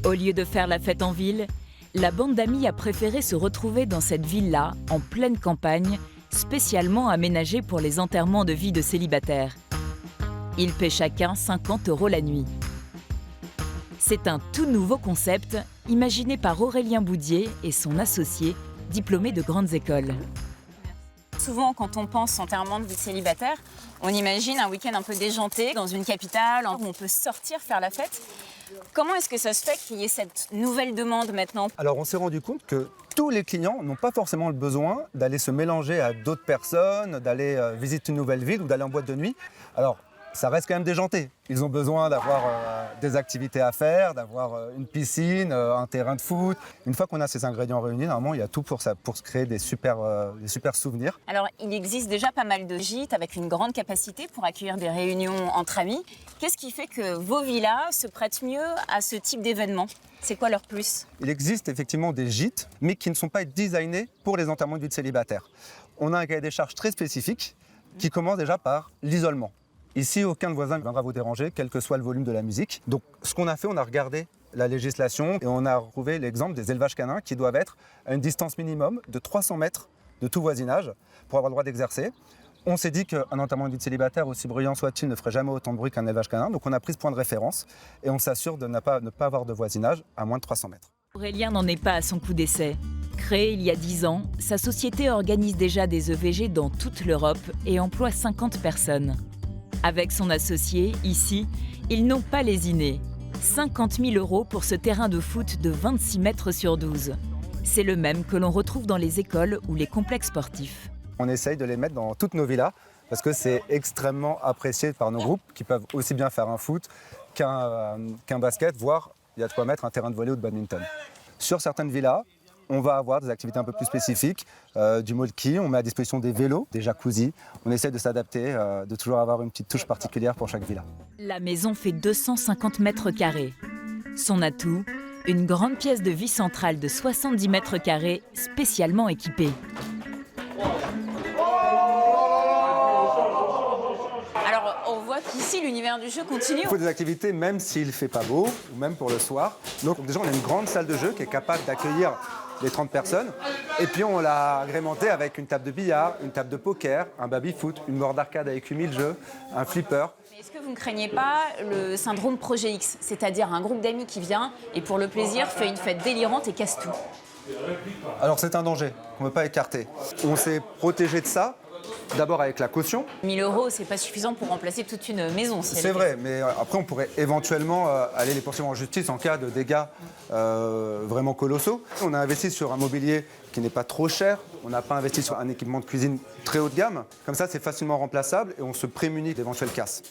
Au lieu de faire la fête en ville, la bande d'amis a préféré se retrouver dans cette villa en pleine campagne, spécialement aménagée pour les enterrements de vie de célibataires. Ils paient chacun 50 € la nuit. C'est un tout nouveau concept imaginé par Aurélien Boudier et son associé, diplômé de grandes écoles. Souvent, quand on pense enterrement de vie de célibataire, on imagine un week-end un peu déjanté dans une capitale où on peut sortir faire la fête. Comment est-ce que ça se fait qu'il y ait cette nouvelle demande maintenant? Alors on s'est rendu compte que tous les clients n'ont pas forcément le besoin d'aller se mélanger à d'autres personnes, d'aller visiter une nouvelle ville ou d'aller en boîte de nuit. Alors ça reste quand même déjanté. Ils ont besoin d'avoir des activités à faire, d'avoir une piscine, un terrain de foot. Une fois qu'on a ces ingrédients réunis, normalement, il y a tout pour se créer des super souvenirs. Alors, il existe déjà pas mal de gîtes avec une grande capacité pour accueillir des réunions entre amis. Qu'est-ce qui fait que vos villas se prêtent mieux à ce type d'événement? C'est quoi leur plus? Il existe effectivement des gîtes, mais qui ne sont pas designés pour les enterrements de vie de célibataire. On a un cahier des charges très spécifique qui commence déjà par l'isolement. Ici, aucun voisin ne viendra vous déranger, quel que soit le volume de la musique. Donc, ce qu'on a fait, on a regardé la législation et on a trouvé l'exemple des élevages canins qui doivent être à une distance minimum de 300 mètres de tout voisinage pour avoir le droit d'exercer. On s'est dit qu'un enterrement de vie de célibataire, aussi bruyant soit-il, ne ferait jamais autant de bruit qu'un élevage canin. Donc, on a pris ce point de référence et on s'assure de ne pas avoir de voisinage à moins de 300 mètres. Aurélien n'en est pas à son coup d'essai. Créée il y a 10 ans, sa société organise déjà des EVG dans toute l'Europe et emploie 50 personnes. Avec son associé, ici, ils n'ont pas lésiné. 50 000 € pour ce terrain de foot de 26 mètres sur 12. C'est le même que l'on retrouve dans les écoles ou les complexes sportifs. On essaye de les mettre dans toutes nos villas parce que c'est extrêmement apprécié par nos groupes qui peuvent aussi bien faire un foot qu'un basket, voire il y a de quoi mettre un terrain de volley ou de badminton. Sur certaines villas, on va avoir des activités un peu plus spécifiques, du molki, on met à disposition des vélos, des jacuzzis. On essaie de s'adapter, de toujours avoir une petite touche particulière pour chaque villa. La maison fait 250 mètres carrés. Son atout, une grande pièce de vie centrale de 70 mètres carrés spécialement équipée. Alors, on voit qu'ici, l'univers du jeu continue. Il faut des activités même s'il ne fait pas beau, ou même pour le soir. Donc déjà, on a une grande salle de jeu qui est capable d'accueillir les 30 personnes. Et puis on l'a agrémenté avec une table de billard, une table de poker, un baby-foot, une board d'arcade avec 8000 jeux, un flipper. Mais est-ce que vous ne craignez pas le syndrome Projet X, c'est-à-dire un groupe d'amis qui vient et pour le plaisir fait une fête délirante et casse tout? Alors c'est un danger qu'on ne peut pas écarter. On s'est protégé de ça, d'abord avec la caution. 1 000 €, c'est pas suffisant pour remplacer toute une maison. C'est vrai, mais après on pourrait éventuellement aller les poursuivre en justice en cas de dégâts vraiment colossaux. On a investi sur un mobilier qui n'est pas trop cher, on n'a pas investi sur un équipement de cuisine très haut de gamme. Comme ça, c'est facilement remplaçable et on se prémunit d'éventuelles casses.